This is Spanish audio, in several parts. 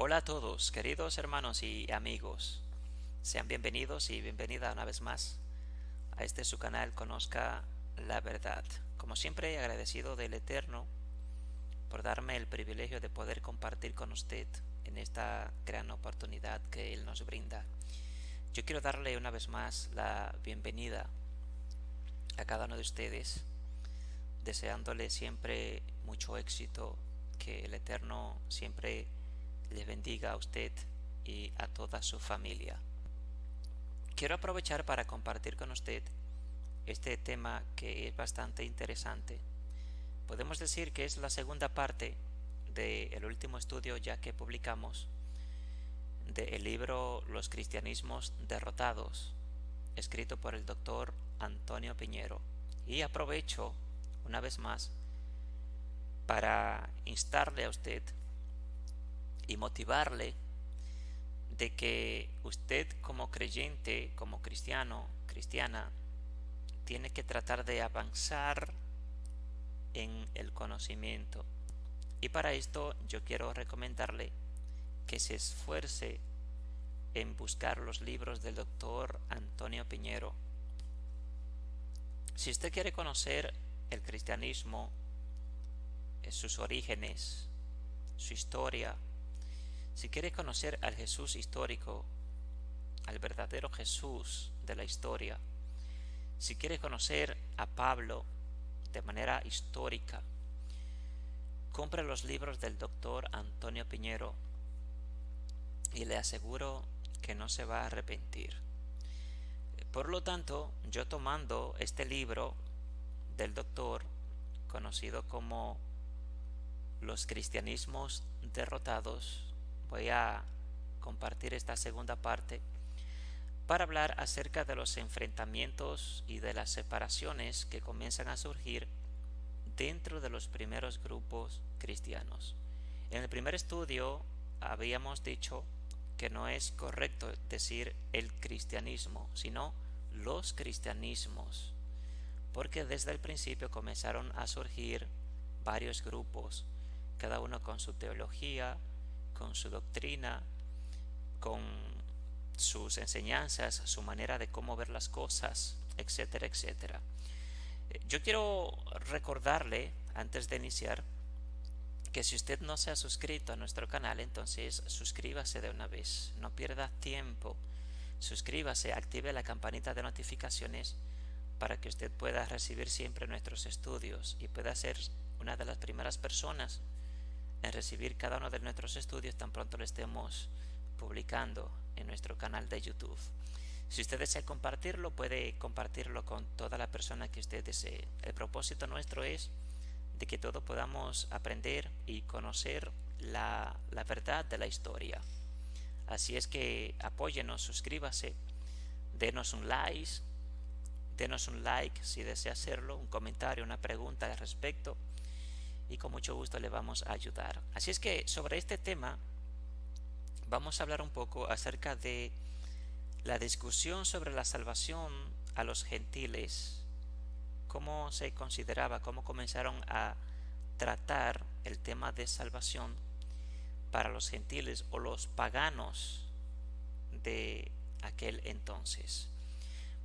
Hola a todos, queridos hermanos y amigos. Sean bienvenidos y bienvenida una vez más a este su canal Conozca la Verdad. Como siempre, agradecido del Eterno por darme el privilegio de poder compartir con usted en esta gran oportunidad que Él nos brinda. Yo quiero darle una vez más la bienvenida a cada uno de ustedes, deseándole siempre mucho éxito, que el Eterno siempre le bendiga a usted y a toda su familia. Quiero aprovechar para compartir con usted este tema que es bastante interesante. Podemos decir que es la segunda parte del último estudio ya que publicamos del libro Los cristianismos derrotados, escrito por el doctor Antonio Piñero. Y aprovecho una vez más para instarle a usted y motivarle de que usted como creyente, como cristiano, cristiana, tiene que tratar de avanzar en el conocimiento. Y para esto yo quiero recomendarle que se esfuerce en buscar los libros del doctor Antonio Piñero. Si usted quiere conocer el cristianismo, sus orígenes, su historia, si quiere conocer al Jesús histórico, al verdadero Jesús de la historia, si quiere conocer a Pablo de manera histórica, compre los libros del doctor Antonio Piñero y le aseguro que no se va a arrepentir. Por lo tanto, yo tomando este libro del doctor, conocido como Los cristianismos derrotados, voy a compartir esta segunda parte para hablar acerca de los enfrentamientos y de las separaciones que comienzan a surgir dentro de los primeros grupos cristianos. En el primer estudio habíamos dicho que no es correcto decir el cristianismo, sino los cristianismos, porque desde el principio comenzaron a surgir varios grupos, cada uno con su teología, con su doctrina, con sus enseñanzas, su manera de cómo ver las cosas, etcétera, etcétera. Yo quiero recordarle, antes de iniciar, que si usted no se ha suscrito a nuestro canal, entonces suscríbase de una vez, no pierda tiempo, suscríbase, active la campanita de notificaciones para que usted pueda recibir siempre nuestros estudios y pueda ser una de las primeras personas en recibir cada uno de nuestros estudios tan pronto lo estemos publicando en nuestro canal de YouTube. Si usted desea compartirlo, puede compartirlo con toda la persona que usted desee. El propósito nuestro es de que todos podamos aprender y conocer la verdad de la historia. Así es que apóyenos, suscríbase, denos un like si desea hacerlo, un comentario, una pregunta al respecto, y con mucho gusto le vamos a ayudar. Así es que sobre este tema vamos a hablar un poco acerca de la discusión sobre la salvación a los gentiles, cómo se consideraba, cómo comenzaron a tratar el tema de salvación para los gentiles o los paganos de aquel entonces.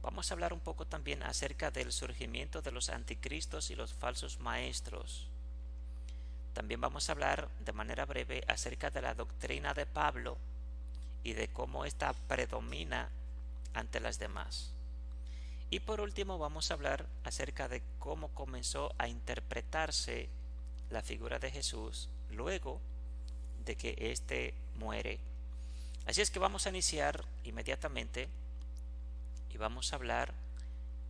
Vamos a hablar un poco también acerca del surgimiento de los anticristos y los falsos maestros. También vamos a hablar de manera breve acerca de la doctrina de Pablo y de cómo ésta predomina ante las demás. Y por último vamos a hablar acerca de cómo comenzó a interpretarse la figura de Jesús luego de que éste muere. Así es que vamos a iniciar inmediatamente y vamos a hablar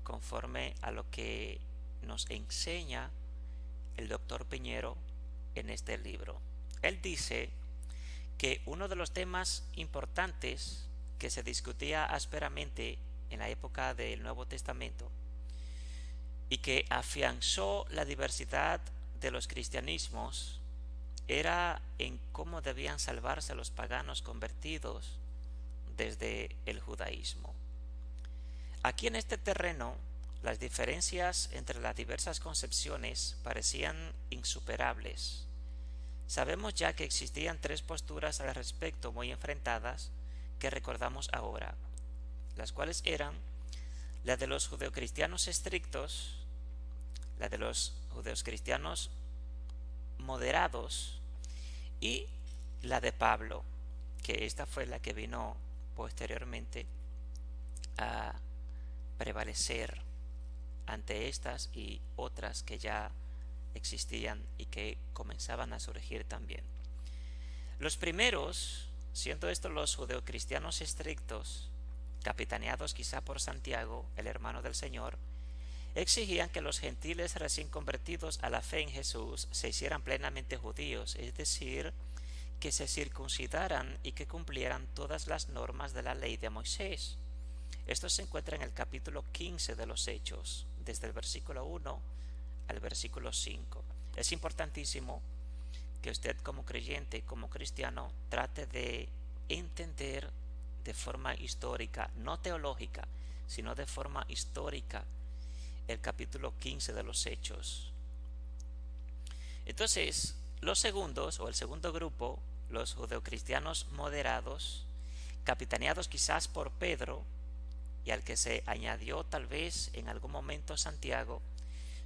conforme a lo que nos enseña el doctor Piñero en este libro. Él dice que uno de los temas importantes que se discutía ásperamente en la época del Nuevo Testamento y que afianzó la diversidad de los cristianismos era en cómo debían salvarse los paganos convertidos desde el judaísmo. Aquí en este terreno, las diferencias entre las diversas concepciones parecían insuperables. Sabemos ya que existían tres posturas al respecto muy enfrentadas que recordamos ahora, las cuales eran la de los judeocristianos estrictos, la de los judeocristianos moderados y la de Pablo, que esta fue la que vino posteriormente a prevalecer ante estas y otras que ya existían y que comenzaban a surgir también. Los primeros, siendo estos los judeocristianos estrictos, capitaneados quizá por Santiago, el hermano del Señor, exigían que los gentiles recién convertidos a la fe en Jesús se hicieran plenamente judíos, es decir, que se circuncidaran y que cumplieran todas las normas de la ley de Moisés. Esto se encuentra en el capítulo 15 de los Hechos, desde el versículo 1 al versículo 5. Es importantísimo que usted como creyente, como cristiano, trate de entender de forma histórica, no teológica, sino de forma histórica, el capítulo 15 de los Hechos. Entonces, los segundos, o el segundo grupo, los judeocristianos moderados, capitaneados quizás por Pedro, y al que se añadió tal vez en algún momento Santiago,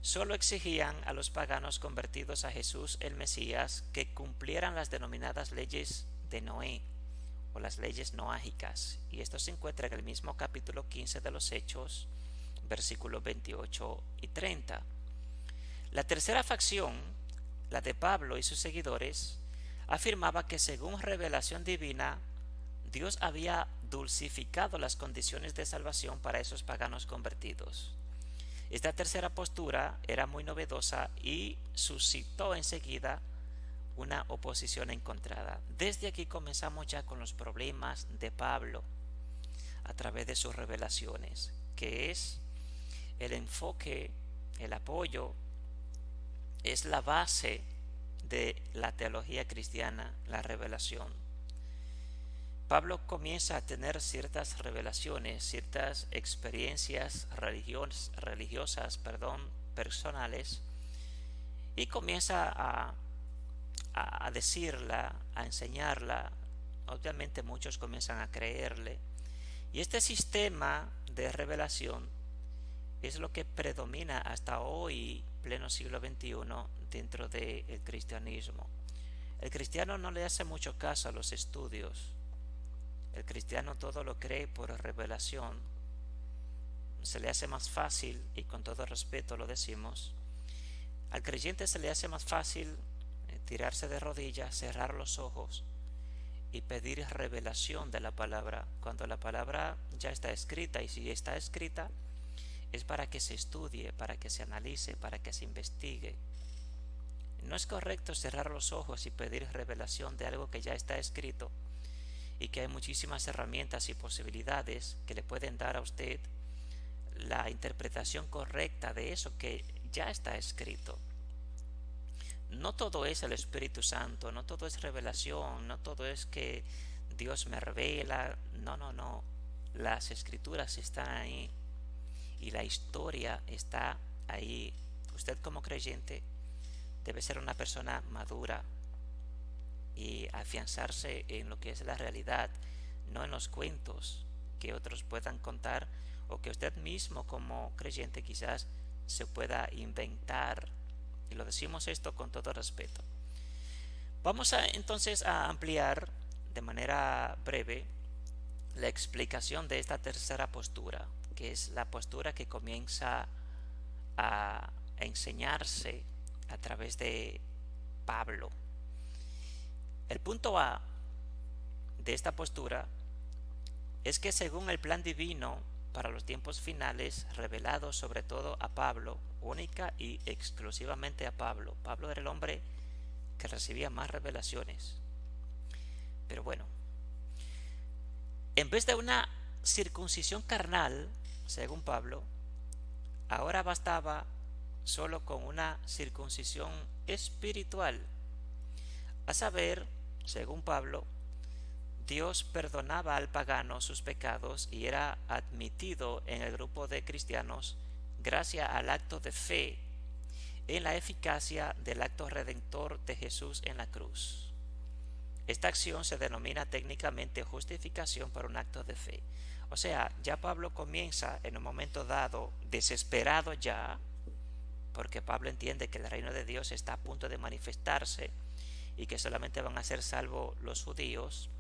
solo exigían a los paganos convertidos a Jesús el Mesías que cumplieran las denominadas leyes de Noé, o las leyes noágicas, y esto se encuentra en el mismo capítulo 15 de los Hechos, versículos 28 y 30. La tercera facción, la de Pablo y sus seguidores, afirmaba que según revelación divina, Dios había dulcificado las condiciones de salvación para esos paganos convertidos. Esta tercera postura era muy novedosa y suscitó enseguida una oposición encontrada. Desde aquí comenzamos ya con los problemas de Pablo a través de sus revelaciones, que es el enfoque, el apoyo, es la base de la teología cristiana, la revelación. Pablo comienza a tener ciertas revelaciones, ciertas experiencias religiosas, personales, y comienza a decirla, a enseñarla. Obviamente muchos comienzan a creerle, y este sistema de revelación es lo que predomina hasta hoy, pleno siglo XXI, dentro del cristianismo. El cristiano no le hace mucho caso a los estudios. El cristiano todo lo cree por revelación. Se le hace más fácil, y con todo respeto lo decimos, al creyente se le hace más fácil tirarse de rodillas, cerrar los ojos y pedir revelación de la palabra, cuando la palabra ya está escrita, y si está escrita es para que se estudie, para que se analice, para que se investigue. No es correcto cerrar los ojos y pedir revelación de algo que ya está escrito y que hay muchísimas herramientas y posibilidades que le pueden dar a usted la interpretación correcta de eso que ya está escrito. No todo es el Espíritu Santo, no todo es revelación, no todo es que Dios me revela. No. Las escrituras están ahí y la historia está ahí. Usted como creyente debe ser una persona madura y afianzarse en lo que es la realidad, no en los cuentos que otros puedan contar o que usted mismo como creyente quizás se pueda inventar. Y lo decimos esto con todo respeto. Vamos entonces a ampliar de manera breve la explicación de esta tercera postura, que es la postura que comienza a enseñarse a través de Pablo. El punto A de esta postura es que según el plan divino para los tiempos finales, revelado sobre todo a Pablo, única y exclusivamente a Pablo. Pablo era el hombre que recibía más revelaciones. Pero bueno, en vez de una circuncisión carnal, según Pablo, ahora bastaba solo con una circuncisión espiritual. A saber, según Pablo, Dios perdonaba al pagano sus pecados y era admitido en el grupo de cristianos gracias al acto de fe en la eficacia del acto redentor de Jesús en la cruz. Esta acción se denomina técnicamente justificación por un acto de fe. O sea, ya Pablo comienza en un momento dado, desesperado ya, porque Pablo entiende que el reino de Dios está a punto de manifestarse y que solamente van a ser salvos los judíos.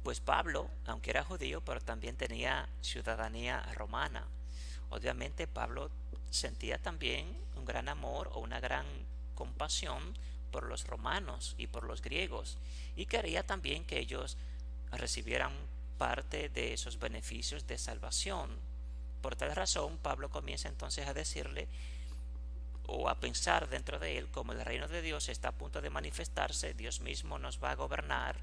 Pues Pablo, aunque era judío, pero también tenía ciudadanía romana. Obviamente Pablo sentía también un gran amor o una gran compasión por los romanos y por los griegos, y quería también que ellos recibieran parte de esos beneficios de salvación. Por tal razón, Pablo comienza entonces a decirle o a pensar dentro de él, como el reino de Dios está a punto de manifestarse, Dios mismo nos va a gobernar,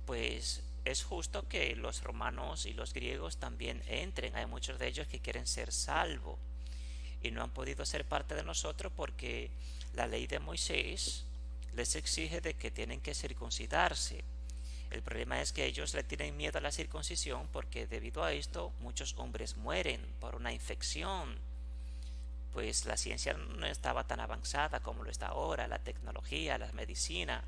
pues es justo que los romanos y los griegos también entren. Hay muchos de ellos que quieren ser salvos y no han podido ser parte de nosotros porque la ley de Moisés les exige de que tienen que circuncidarse. El problema es que ellos le tienen miedo a la circuncisión porque debido a esto muchos hombres mueren por una infección, pues la ciencia no estaba tan avanzada como lo está ahora, la tecnología, la medicina.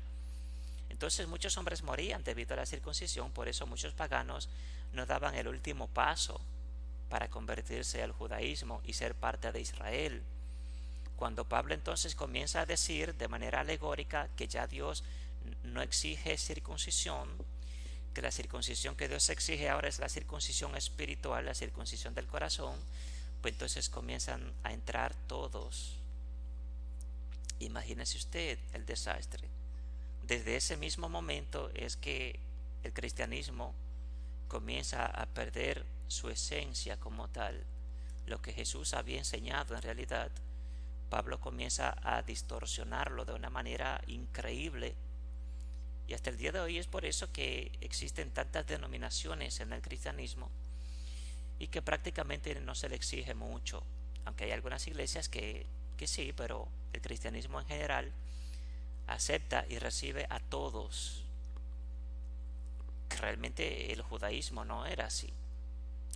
Entonces muchos hombres morían debido a la circuncisión, por eso muchos paganos no daban el último paso para convertirse al judaísmo y ser parte de Israel. Cuando Pablo entonces comienza a decir de manera alegórica que ya Dios no exige circuncisión, que la circuncisión que Dios exige ahora es la circuncisión espiritual, la circuncisión del corazón, pues entonces comienzan a entrar todos. Imagínese usted el desastre. Desde ese mismo momento es que el cristianismo comienza a perder su esencia como tal. Lo que Jesús había enseñado en realidad, Pablo comienza a distorsionarlo de una manera increíble. Y hasta el día de hoy es por eso que existen tantas denominaciones en el cristianismo y que prácticamente no se le exige mucho. Aunque hay algunas iglesias que sí, pero el cristianismo en general acepta y recibe a todos. Realmente el judaísmo no era así.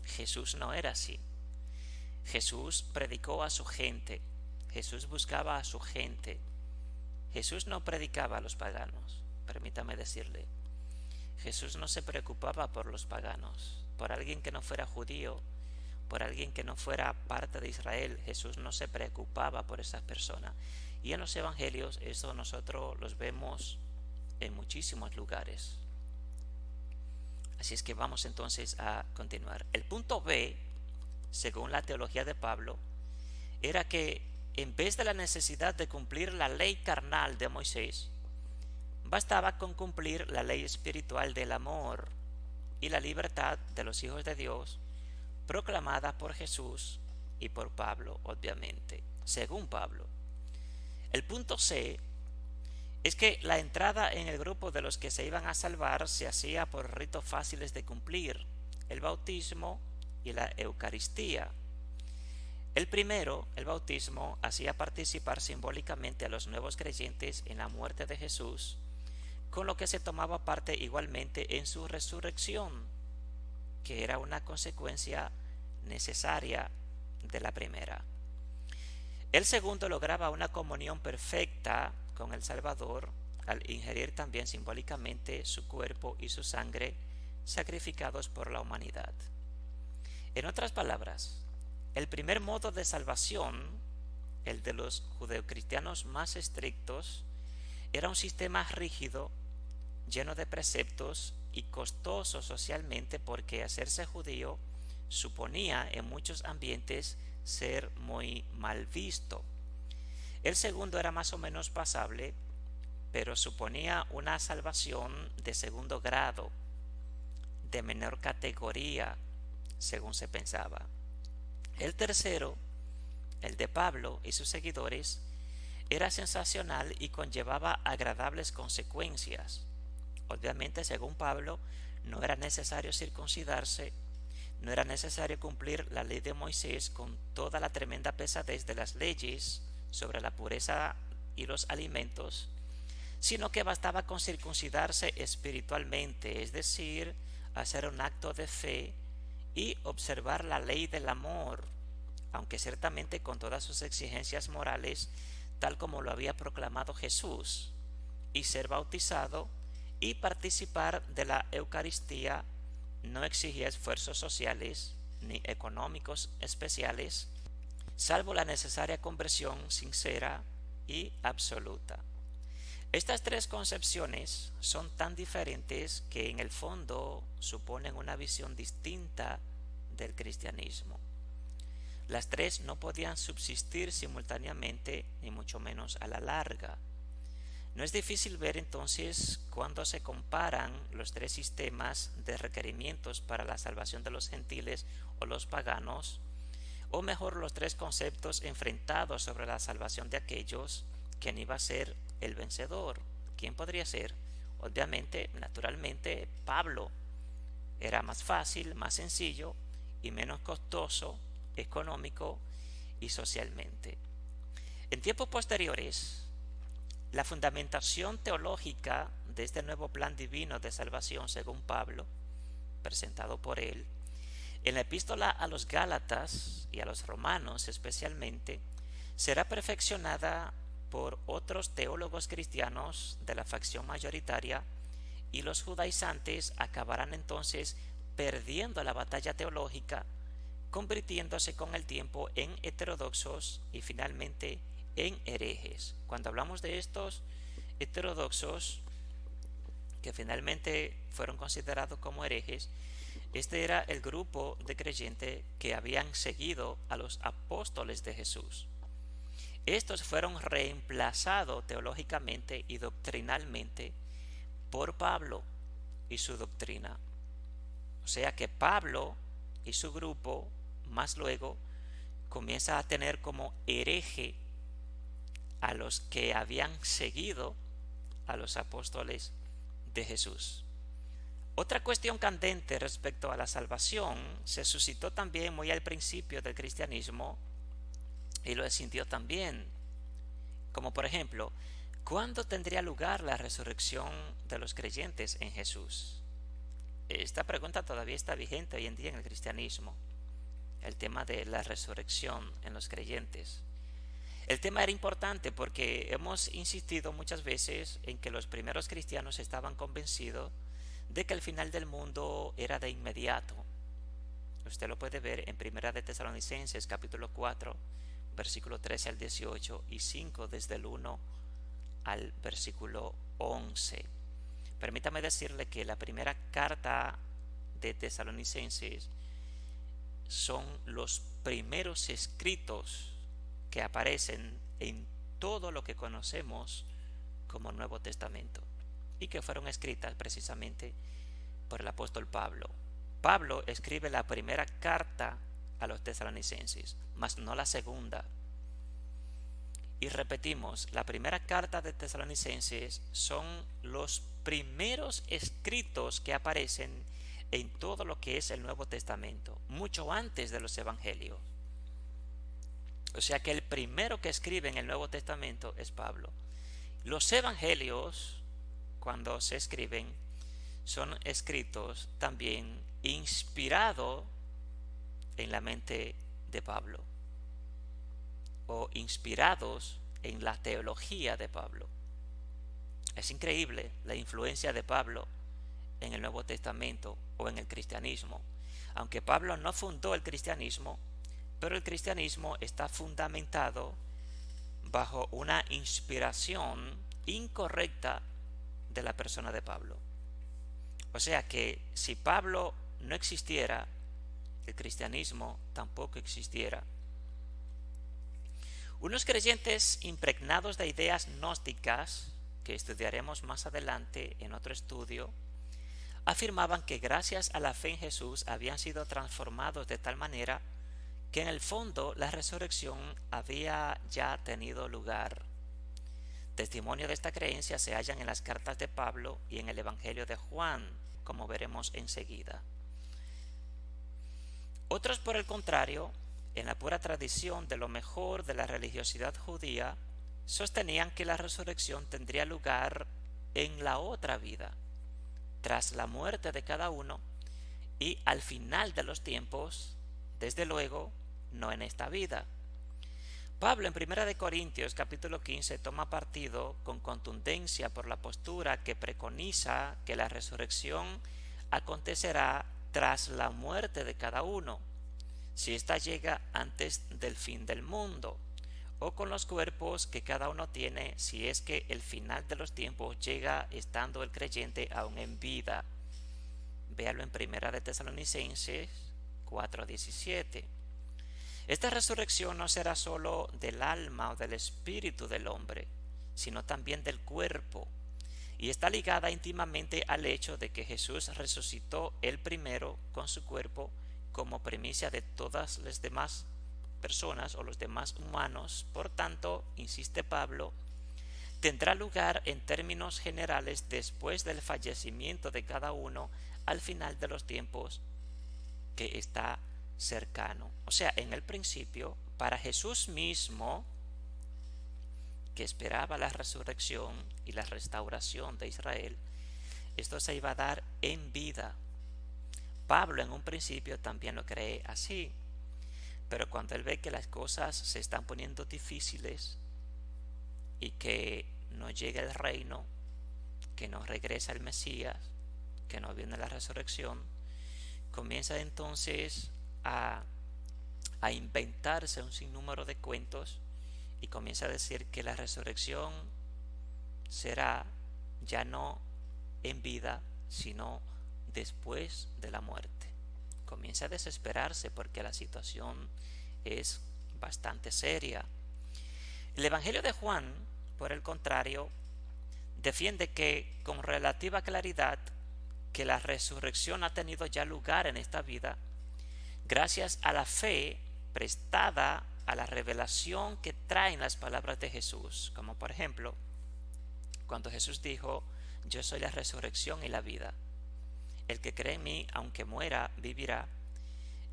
Jesús no era así. Jesús predicó a su gente. Jesús buscaba a su gente. Jesús no predicaba a los paganos. Permítame decirle. Jesús no se preocupaba por los paganos, por alguien que no fuera judío, por alguien que no fuera parte de Israel. Jesús no se preocupaba por esas personas. Y en los evangelios eso nosotros los vemos en muchísimos lugares. Así es que vamos entonces a continuar. El punto B, según la teología de Pablo, era que en vez de la necesidad de cumplir la ley carnal de Moisés, bastaba con cumplir la ley espiritual del amor y la libertad de los hijos de Dios, proclamada por Jesús y por Pablo, obviamente, según Pablo. El punto C es que la entrada en el grupo de los que se iban a salvar se hacía por ritos fáciles de cumplir, el bautismo y la Eucaristía. El primero, el bautismo, hacía participar simbólicamente a los nuevos creyentes en la muerte de Jesús, con lo que se tomaba parte igualmente en su resurrección, que era una consecuencia necesaria de la primera. El segundo lograba una comunión perfecta con el Salvador al ingerir también simbólicamente su cuerpo y su sangre sacrificados por la humanidad. En otras palabras, el primer modo de salvación, el de los judeocristianos más estrictos, era un sistema rígido, lleno de preceptos y costoso socialmente porque hacerse judío suponía en muchos ambientes ser muy mal visto. El segundo era más o menos pasable, pero suponía una salvación de segundo grado, de menor categoría, según se pensaba. El tercero, el de Pablo y sus seguidores, era sensacional y conllevaba agradables consecuencias. Obviamente, según Pablo, no era necesario circuncidarse, no era necesario cumplir la ley de Moisés con toda la tremenda pesadez de las leyes sobre la pureza y los alimentos, sino que bastaba con circuncidarse espiritualmente, es decir, hacer un acto de fe y observar la ley del amor, aunque ciertamente con todas sus exigencias morales, tal como lo había proclamado Jesús, y ser bautizado y participar de la Eucaristía no exigía esfuerzos sociales ni económicos especiales, salvo la necesaria conversión sincera y absoluta. Estas tres concepciones son tan diferentes que en el fondo suponen una visión distinta del cristianismo. Las tres no podían subsistir simultáneamente, ni mucho menos a la larga. No es difícil ver entonces cuando se comparan los tres sistemas de requerimientos para la salvación de los gentiles o los paganos, o mejor los tres conceptos enfrentados sobre la salvación de aquellos, quién iba a ser el vencedor, quién podría ser. Obviamente, naturalmente, Pablo era más fácil, más sencillo y menos costoso, económico y socialmente. En tiempos posteriores, la fundamentación teológica de este nuevo plan divino de salvación según Pablo, presentado por él, en la epístola a los Gálatas y a los Romanos especialmente, será perfeccionada por otros teólogos cristianos de la facción mayoritaria, y los judaizantes acabarán entonces perdiendo la batalla teológica, convirtiéndose con el tiempo en heterodoxos y finalmente en herejes. Cuando hablamos de estos heterodoxos que finalmente fueron considerados como herejes, este era el grupo de creyentes que habían seguido a los apóstoles de Jesús. Estos fueron reemplazados teológicamente y doctrinalmente por Pablo y su doctrina. O sea que Pablo y su grupo más luego comienza a tener como hereje a los que habían seguido a los apóstoles de Jesús. Otra cuestión candente respecto a la salvación se suscitó también muy al principio del cristianismo y lo sintió también, como por ejemplo, ¿cuándo tendría lugar la resurrección de los creyentes en Jesús? Esta pregunta todavía está vigente hoy en día en el cristianismo, el tema de la resurrección en los creyentes. El tema era importante porque hemos insistido muchas veces en que los primeros cristianos estaban convencidos de que el final del mundo era de inmediato. Usted lo puede ver en Primera de Tesalonicenses capítulo 4, versículo 13 al 18 y 5 desde el 1 al versículo 11. Permítame decirle que la primera carta de Tesalonicenses son los primeros escritos que aparecen en todo lo que conocemos como Nuevo Testamento y que fueron escritas precisamente por el apóstol Pablo. Pablo escribe la primera carta a los tesalonicenses, mas no la segunda. Y repetimos, la primera carta de Tesalonicenses son los primeros escritos que aparecen en todo lo que es el Nuevo Testamento, mucho antes de los evangelios. O sea que el primero que escribe en el Nuevo Testamento es Pablo. Los evangelios, cuando se escriben, son escritos también inspirados en la mente de Pablo o inspirados en la teología de Pablo. Es increíble la influencia de Pablo en el Nuevo Testamento o en el cristianismo. Aunque Pablo no fundó el cristianismo, pero el cristianismo está fundamentado bajo una inspiración incorrecta de la persona de Pablo. O sea que si Pablo no existiera, el cristianismo tampoco existiera. Unos creyentes impregnados de ideas gnósticas, que estudiaremos más adelante en otro estudio, afirmaban que gracias a la fe en Jesús habían sido transformados de tal manera que en el fondo la resurrección había ya tenido lugar. Testimonio de esta creencia se hallan en las cartas de Pablo y en el Evangelio de Juan, como veremos enseguida. Otros, por el contrario, en la pura tradición de lo mejor de la religiosidad judía, sostenían que la resurrección tendría lugar en la otra vida, tras la muerte de cada uno, y al final de los tiempos, desde luego, no en esta vida. Pablo en 1 Corintios capítulo 15 toma partido con contundencia por la postura que preconiza que la resurrección acontecerá tras la muerte de cada uno, si ésta llega antes del fin del mundo, o con los cuerpos que cada uno tiene si es que el final de los tiempos llega estando el creyente aún en vida. Véalo en 1 Tesalonicenses 4:17. Esta resurrección no será sólo del alma o del espíritu del hombre, sino también del cuerpo, y está ligada íntimamente al hecho de que Jesús resucitó él primero con su cuerpo como primicia de todas las demás personas o los demás humanos. Por tanto, insiste Pablo, tendrá lugar en términos generales después del fallecimiento de cada uno al final de los tiempos, que está cercano. O sea, en el principio, para Jesús mismo, que esperaba la resurrección y la restauración de Israel, esto se iba a dar en vida. Pablo en un principio también lo cree así, pero cuando él ve que las cosas se están poniendo difíciles y que no llega el reino, que no regresa el Mesías, que no viene la resurrección, comienza entonces a inventarse un sinnúmero de cuentos y comienza a decir que la resurrección será ya no en vida, sino después de la muerte. Comienza a desesperarse porque la situación es bastante seria. El Evangelio de Juan, por el contrario, defiende que con relativa claridad que la resurrección ha tenido ya lugar en esta vida gracias a la fe prestada a la revelación que traen las palabras de Jesús, como por ejemplo cuando Jesús dijo: yo soy la resurrección y la vida, el que cree en mí aunque muera vivirá,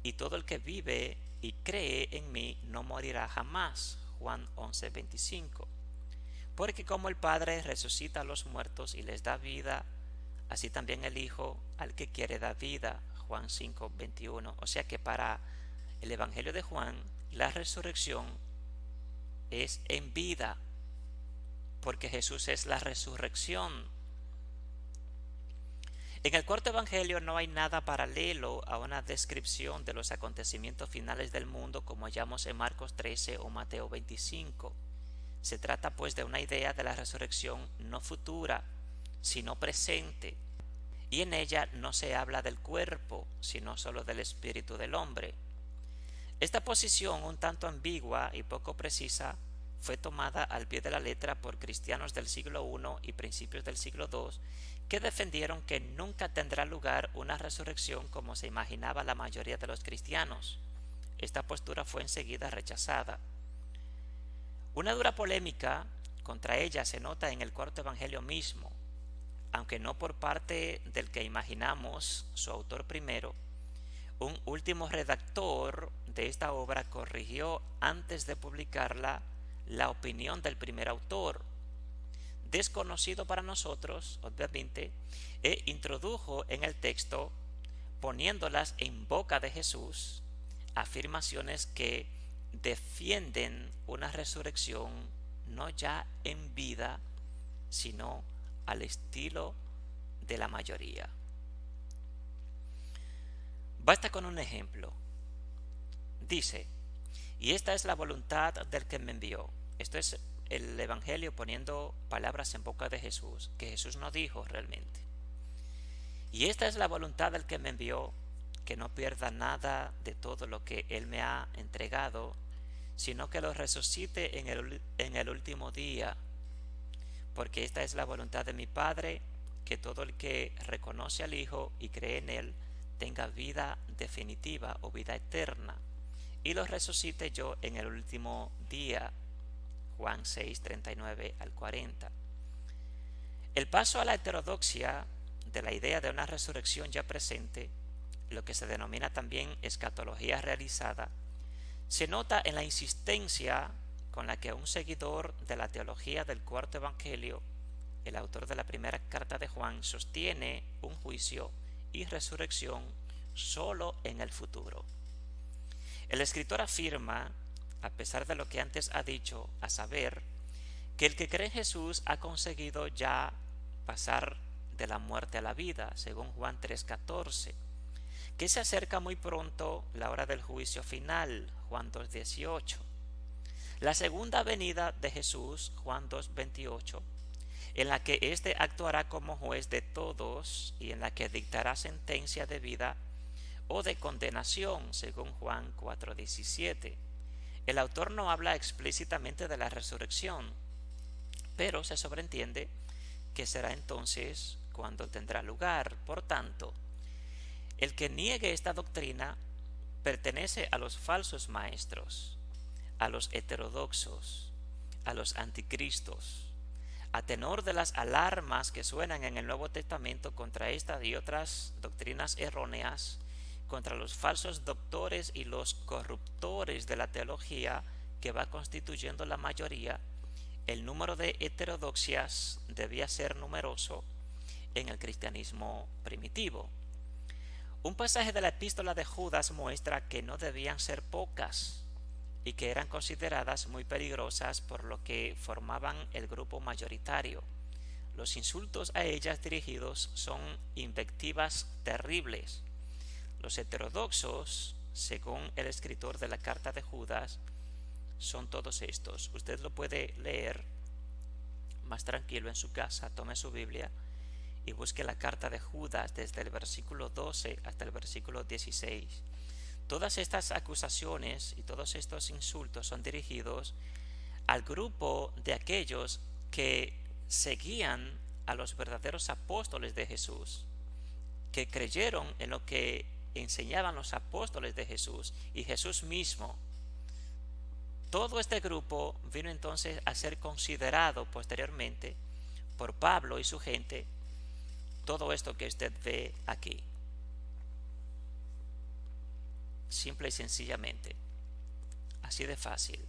y todo el que vive y cree en mí no morirá jamás. Juan 11:25. Porque como el Padre resucita a los muertos y les da vida, así también el Hijo al que quiere da vida. Juan 5:21. O sea que para el Evangelio de Juan, la resurrección es en vida, porque Jesús es la resurrección. En el cuarto Evangelio no hay nada paralelo a una descripción de los acontecimientos finales del mundo como hallamos en Marcos 13 o Mateo 25. Se trata pues de una idea de la resurrección no futura, sino presente. Y en ella no se habla del cuerpo, sino solo del espíritu del hombre. Esta posición, un tanto ambigua y poco precisa, fue tomada al pie de la letra por cristianos del siglo I y principios del siglo II, que defendieron que nunca tendrá lugar una resurrección como se imaginaba la mayoría de los cristianos. Esta postura fue enseguida rechazada. Una dura polémica contra ella se nota en el cuarto evangelio mismo, aunque no por parte del que imaginamos, su autor primero. Un último redactor de esta obra corrigió antes de publicarla la opinión del primer autor, desconocido para nosotros, obviamente, e introdujo en el texto, poniéndolas en boca de Jesús, afirmaciones que defienden una resurrección no ya en vida, sino al estilo de la mayoría. Basta con un ejemplo. Dice: y esta es la voluntad del que me envió. Esto es el Evangelio poniendo palabras en boca de Jesús, que Jesús no dijo realmente. Y esta es la voluntad del que me envió, que no pierda nada de todo lo que Él me ha entregado, sino que lo resucite en el último día. Porque esta es la voluntad de mi Padre, que todo el que reconoce al Hijo y cree en Él tenga vida definitiva o vida eterna, y lo resucite yo en el último día. Juan 6:39 al 40. El paso a la heterodoxia de la idea de una resurrección ya presente, lo que se denomina también escatología realizada, se nota en la insistencia con la que un seguidor de la teología del cuarto evangelio, el autor de la primera carta de Juan, sostiene un juicio y resurrección solo en el futuro. El escritor afirma, a pesar de lo que antes ha dicho, a saber, que el que cree en Jesús ha conseguido ya pasar de la muerte a la vida, según Juan 3:14, que se acerca muy pronto la hora del juicio final, Juan 2:18, la segunda venida de Jesús, Juan 2:28, en la que éste actuará como juez de todos y en la que dictará sentencia de vida o de condenación, según Juan 4:17. El autor no habla explícitamente de la resurrección, pero se sobreentiende que será entonces cuando tendrá lugar. Por tanto, el que niegue esta doctrina pertenece a los falsos maestros, a los heterodoxos, a los anticristos. A tenor de las alarmas que suenan en el Nuevo Testamento contra esta y otras doctrinas erróneas, contra los falsos doctores y los corruptores de la teología que va constituyendo la mayoría, el número de heterodoxias debía ser numeroso en el cristianismo primitivo. Un pasaje de la epístola de Judas muestra que no debían ser pocas y que eran consideradas muy peligrosas por lo que formaban el grupo mayoritario. Los insultos a ellas dirigidos son invectivas terribles. Los heterodoxos, según el escritor de la carta de Judas, son todos estos. Usted lo puede leer más tranquilo en su casa, tome su Biblia y busque la carta de Judas desde el versículo 12 hasta el versículo 16. Todas estas acusaciones y todos estos insultos son dirigidos al grupo de aquellos que seguían a los verdaderos apóstoles de Jesús, que creyeron en lo que enseñaban los apóstoles de Jesús y Jesús mismo. Todo este grupo vino entonces a ser considerado posteriormente por Pablo y su gente, todo esto que usted ve aquí. Simple y sencillamente, así de fácil.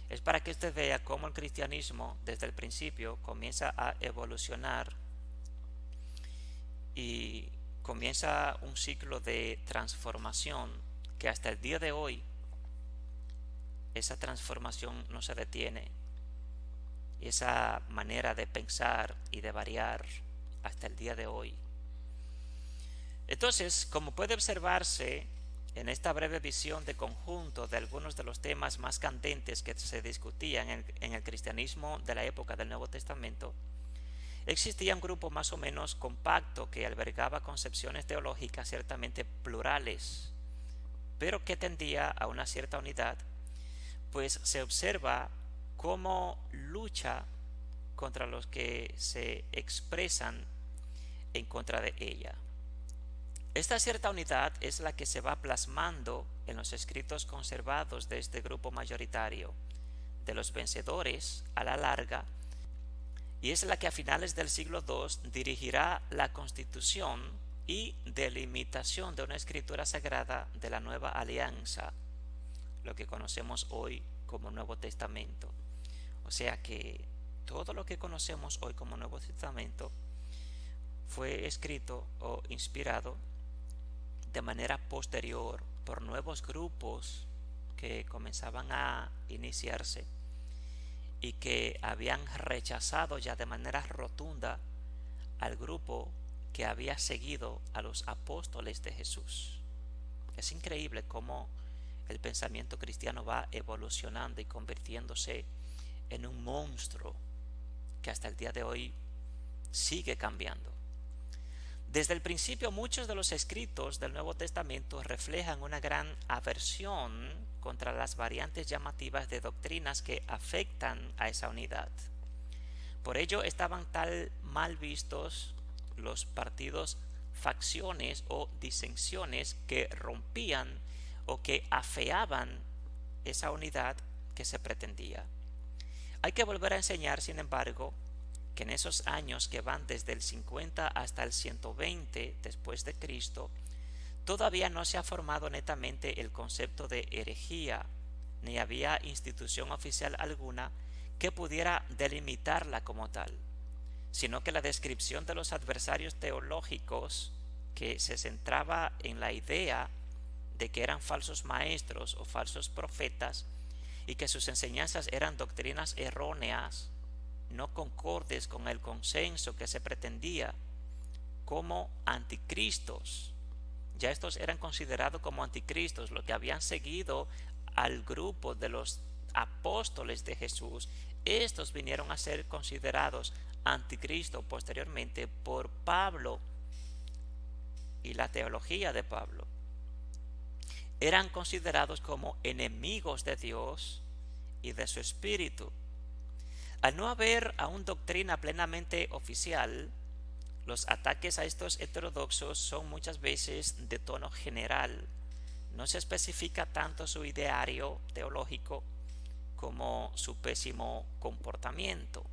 Es para que usted vea cómo el cristianismo desde el principio comienza a evolucionar y comienza un ciclo de transformación que hasta el día de hoy esa transformación no se detiene, y esa manera de pensar y de variar hasta el día de hoy. Entonces, como puede observarse en esta breve visión de conjunto de algunos de los temas más candentes que se discutían en el cristianismo de la época del Nuevo Testamento, existía un grupo más o menos compacto que albergaba concepciones teológicas ciertamente plurales, pero que tendía a una cierta unidad, pues se observa cómo lucha contra los que se expresan en contra de ella. Esta cierta unidad es la que se va plasmando en los escritos conservados de este grupo mayoritario, de los vencedores a la larga, y es la que a finales del siglo II dirigirá la constitución y delimitación de una escritura sagrada de la Nueva Alianza, lo que conocemos hoy como Nuevo Testamento. O sea que todo lo que conocemos hoy como Nuevo Testamento fue escrito o inspirado de manera posterior por nuevos grupos que comenzaban a iniciarse y que habían rechazado ya de manera rotunda al grupo que había seguido a los apóstoles de Jesús. Es increíble cómo el pensamiento cristiano va evolucionando y convirtiéndose en un monstruo que hasta el día de hoy sigue cambiando. Desde el principio, muchos de los escritos del Nuevo Testamento reflejan una gran aversión contra las variantes llamativas de doctrinas que afectan a esa unidad. Por ello estaban tan mal vistos los partidos, facciones o disensiones que rompían o que afeaban esa unidad que se pretendía. Hay que volver a enseñar, sin embargo, que en esos años que van desde el 50 hasta el 120 después de Cristo, todavía no se ha formado netamente el concepto de herejía, ni había institución oficial alguna que pudiera delimitarla como tal, sino que la descripción de los adversarios teológicos, que se centraba en la idea de que eran falsos maestros o falsos profetas y que sus enseñanzas eran doctrinas erróneas, no concordes con el consenso que se pretendía, como anticristos. Ya estos eran considerados como anticristos, los que habían seguido al grupo de los apóstoles de Jesús. Estos vinieron a ser considerados anticristo posteriormente por Pablo y la teología de Pablo. Eran considerados como enemigos de Dios y de su espíritu. Al no haber aún doctrina plenamente oficial, los ataques a estos heterodoxos son muchas veces de tono general. No se especifica tanto su ideario teológico como su pésimo comportamiento.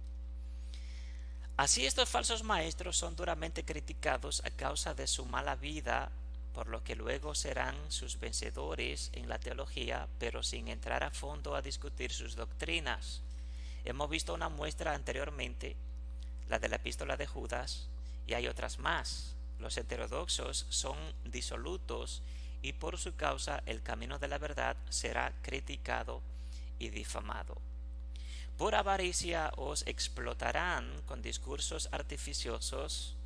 Así, estos falsos maestros son duramente criticados a causa de su mala vida, por lo que luego serán sus vencedores en la teología, pero sin entrar a fondo a discutir sus doctrinas. Hemos visto una muestra anteriormente, la de la epístola de Judas, y hay otras más. Los heterodoxos son disolutos y por su causa el camino de la verdad será criticado y difamado. Por avaricia os explotarán con discursos artificiosos,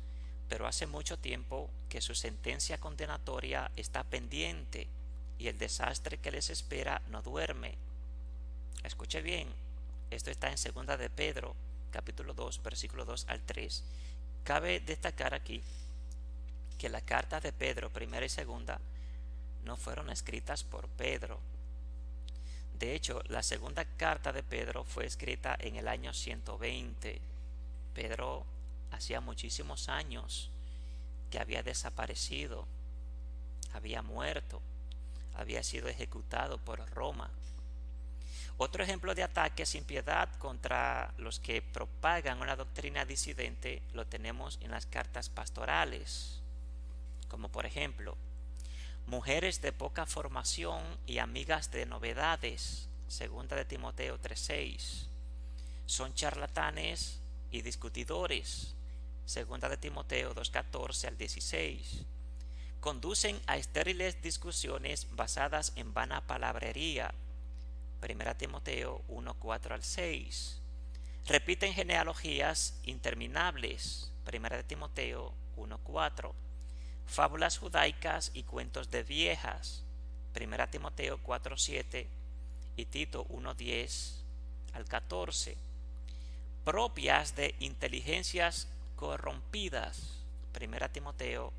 pero hace mucho tiempo que su sentencia condenatoria está pendiente y el desastre que les espera no duerme. Escuche bien, esto está en 2 de Pedro, capítulo 2, versículo 2 al 3. Cabe destacar aquí que las cartas de Pedro, primera y segunda, no fueron escritas por Pedro. De hecho, la segunda carta de Pedro fue escrita en el año 120. Pedro hacía muchísimos años que había desaparecido, había muerto, había sido ejecutado por Roma. Otro ejemplo de ataque sin piedad contra los que propagan una doctrina disidente lo tenemos en las cartas pastorales, como por ejemplo, mujeres de poca formación y amigas de novedades, 2 de Timoteo 3:6, son charlatanes y discutidores, 2 de Timoteo 2:14 al 16, conducen a estériles discusiones basadas en vana palabrería, 1 Timoteo 1:4 al 6, repiten genealogías interminables, 1 Timoteo 1:4, fábulas judaicas y cuentos de viejas, 1 Timoteo 4:7 y Tito 1:10 al 14, propias de inteligencias corrompidas, 1 Timoteo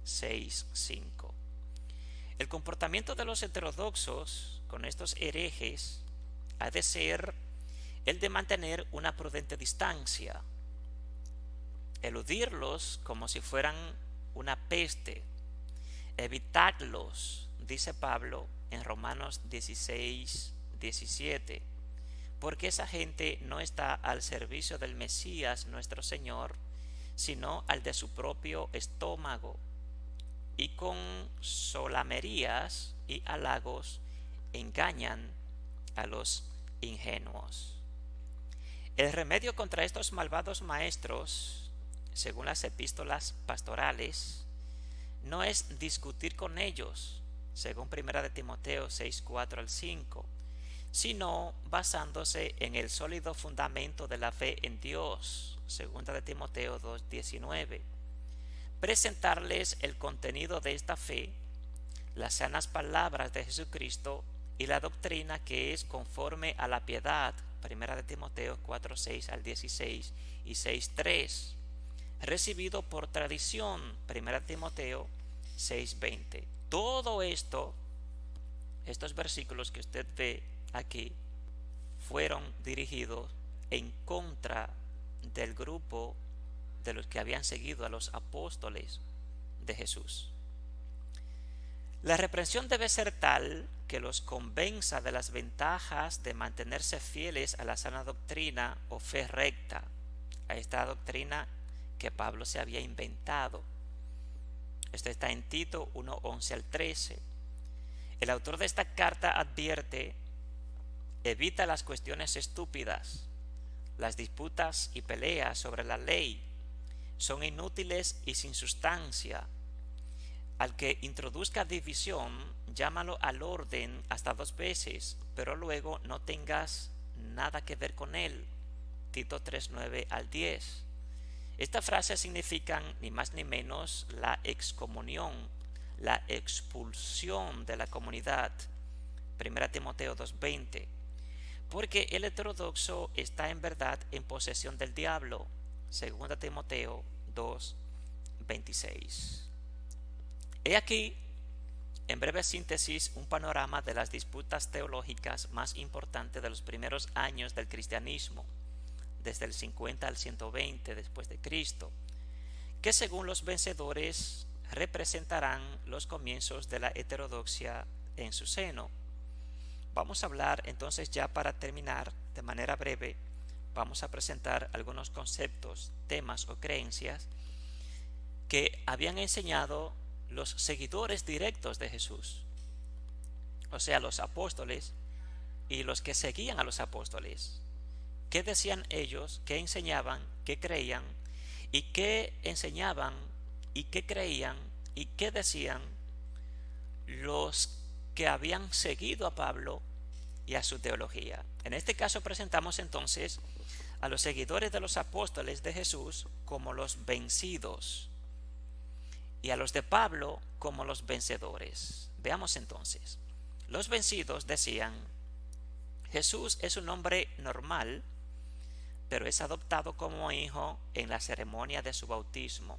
6:5. El comportamiento de los heterodoxos con estos herejes ha de ser el de mantener una prudente distancia, eludirlos como si fueran una peste, evitarlos, dice Pablo en Romanos 16:17, porque esa gente no está al servicio del Mesías nuestro Señor, sino al de su propio estómago, y con solamerías y halagos engañan a los ingenuos. El remedio contra estos malvados maestros, según las epístolas pastorales, no es discutir con ellos, según 1 de Timoteo 6:4 al 5, sino basándose en el sólido fundamento de la fe en Dios, 2 de Timoteo 2:19. Presentarles el contenido de esta fe, las sanas palabras de Jesucristo y la doctrina que es conforme a la piedad, 1 de Timoteo 4:6 al 16 y 6:3, recibido por tradición, 1 de Timoteo 6:20. Todo esto, estos versículos que usted ve aquí, fueron dirigidos en contra del grupo de los que habían seguido a los apóstoles de Jesús. La reprensión debe ser tal que los convenza de las ventajas de mantenerse fieles a la sana doctrina o fe recta, a esta doctrina que Pablo se había inventado. Esto está en Tito 1:11 al 13. El autor de esta carta advierte: evita las cuestiones estúpidas, las disputas y peleas sobre la ley, son inútiles y sin sustancia. Al que introduzca división, llámalo al orden hasta 2 veces, pero luego no tengas nada que ver con él. Tito 3:9 al 10. Estas frases significan ni más ni menos la excomunión, la expulsión de la comunidad. 1 Timoteo 2:20. Porque el heterodoxo está en verdad en posesión del diablo. 2 Timoteo 2:26. He aquí, en breve síntesis, un panorama de las disputas teológicas más importantes de los primeros años del cristianismo, desde el 50 al 120 después de Cristo, que según los vencedores representarán los comienzos de la heterodoxia en su seno. Vamos a hablar entonces, ya para terminar de manera breve, vamos a presentar algunos conceptos, temas o creencias que habían enseñado los seguidores directos de Jesús, o sea, los apóstoles y los que seguían a los apóstoles. ¿Qué decían ellos? ¿Qué enseñaban? ¿Qué creían? ¿Y qué enseñaban? ¿Y qué creían? ¿Y qué decían los que habían seguido a Pablo y a su teología? En este caso presentamos entonces a los seguidores de los apóstoles de Jesús como los vencidos y a los de Pablo como los vencedores. Veamos entonces. Los vencidos decían: Jesús es un hombre normal, pero es adoptado como hijo en la ceremonia de su bautismo.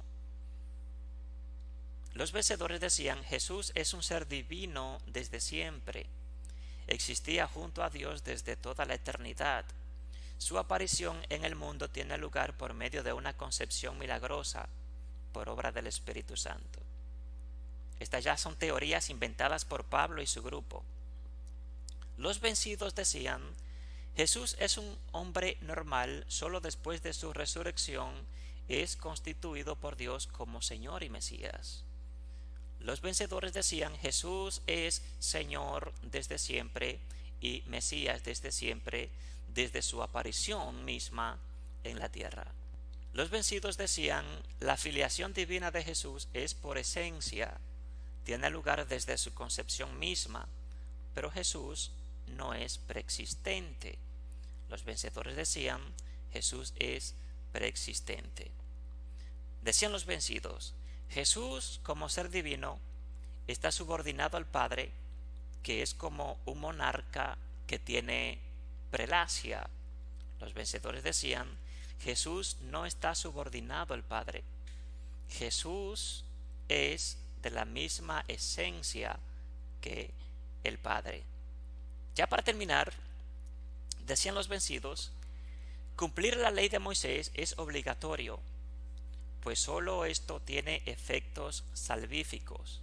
Los vencedores decían: Jesús es un ser divino desde siempre. Existía junto a Dios desde toda la eternidad. Su aparición en el mundo tiene lugar por medio de una concepción milagrosa, por obra del Espíritu Santo. Estas ya son teorías inventadas por Pablo y su grupo. Los vencidos decían: Jesús es un hombre normal, solo después de su resurrección es constituido por Dios como Señor y Mesías. Los vencedores decían: Jesús es Señor desde siempre y Mesías desde siempre, desde su aparición misma en la tierra. Los vencidos decían: la filiación divina de Jesús es por esencia, tiene lugar desde su concepción misma, pero Jesús no es preexistente. Los vencedores decían: Jesús es preexistente. Decían los vencidos: Jesús, como ser divino, está subordinado al Padre, que es como un monarca que tiene prelacia. Los vencedores decían: Jesús no está subordinado al Padre. Jesús es de la misma esencia que el Padre. Ya para terminar, decían los vencidos: cumplir la ley de Moisés es obligatorio, pues solo esto tiene efectos salvíficos.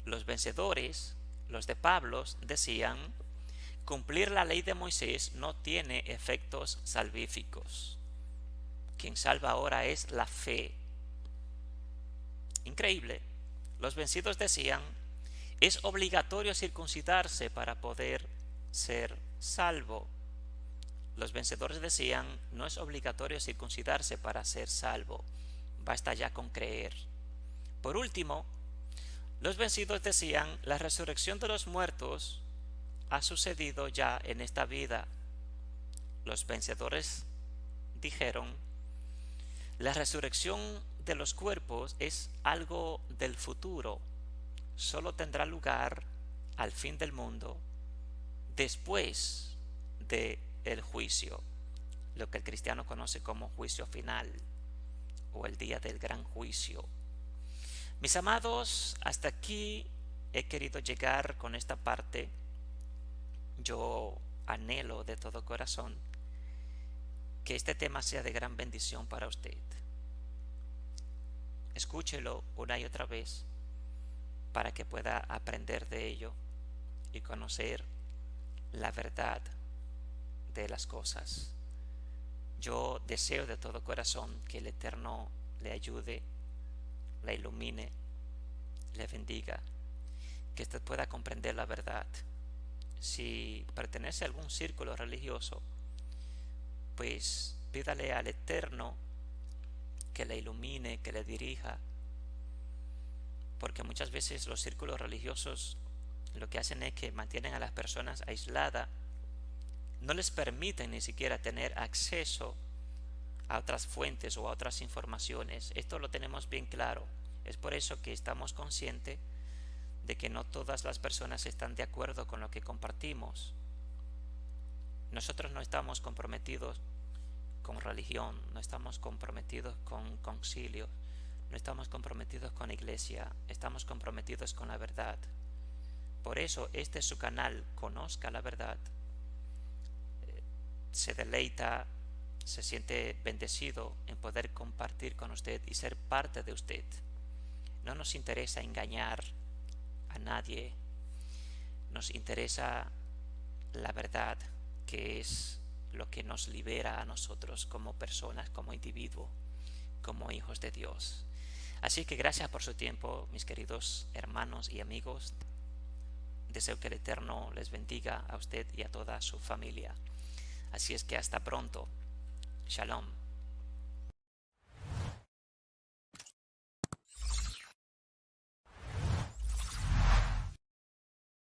Los vencedores, los de Pablo, decían: cumplir la ley de Moisés no tiene efectos salvíficos. Quien salva ahora es la fe. Increíble. Los vencidos decían: es obligatorio circuncidarse para poder ser salvo. Los vencedores decían: no es obligatorio circuncidarse para ser salvo, basta ya con creer. Por último, los vencidos decían: la resurrección de los muertos ha sucedido ya en esta vida. Los vencedores dijeron: la resurrección de los cuerpos es algo del futuro, solo tendrá lugar al fin del mundo, después de el juicio, lo que el cristiano conoce como juicio final o el día del gran juicio. Mis amados, hasta aquí he querido llegar con esta parte. Yo anhelo de todo corazón que este tema sea de gran bendición para usted. Escúchelo una y otra vez para que pueda aprender de ello y conocer la verdad de las cosas. Yo deseo de todo corazón que el Eterno le ayude, le ilumine, le bendiga, que usted pueda comprender la verdad. Si pertenece a algún círculo religioso, pues pídale al Eterno que le ilumine, que le dirija, porque muchas veces los círculos religiosos lo que hacen es que mantienen a las personas aisladas, no les permiten ni siquiera tener acceso a otras fuentes o a otras informaciones. Esto lo tenemos bien claro. Es por eso que estamos conscientes de que no todas las personas están de acuerdo con lo que compartimos. Nosotros no estamos comprometidos con religión, no estamos comprometidos con concilios, no estamos comprometidos con iglesia, estamos comprometidos con la verdad. Por eso este es su canal, Conozca la Verdad. Se deleita, se siente bendecido en poder compartir con usted y ser parte de usted. No nos interesa engañar a nadie, nos interesa la verdad, que es lo que nos libera a nosotros como personas, como individuos, como hijos de Dios. Así que gracias por su tiempo, mis queridos hermanos y amigos. Deseo que el Eterno les bendiga a usted y a toda su familia. Así es que hasta pronto. Shalom.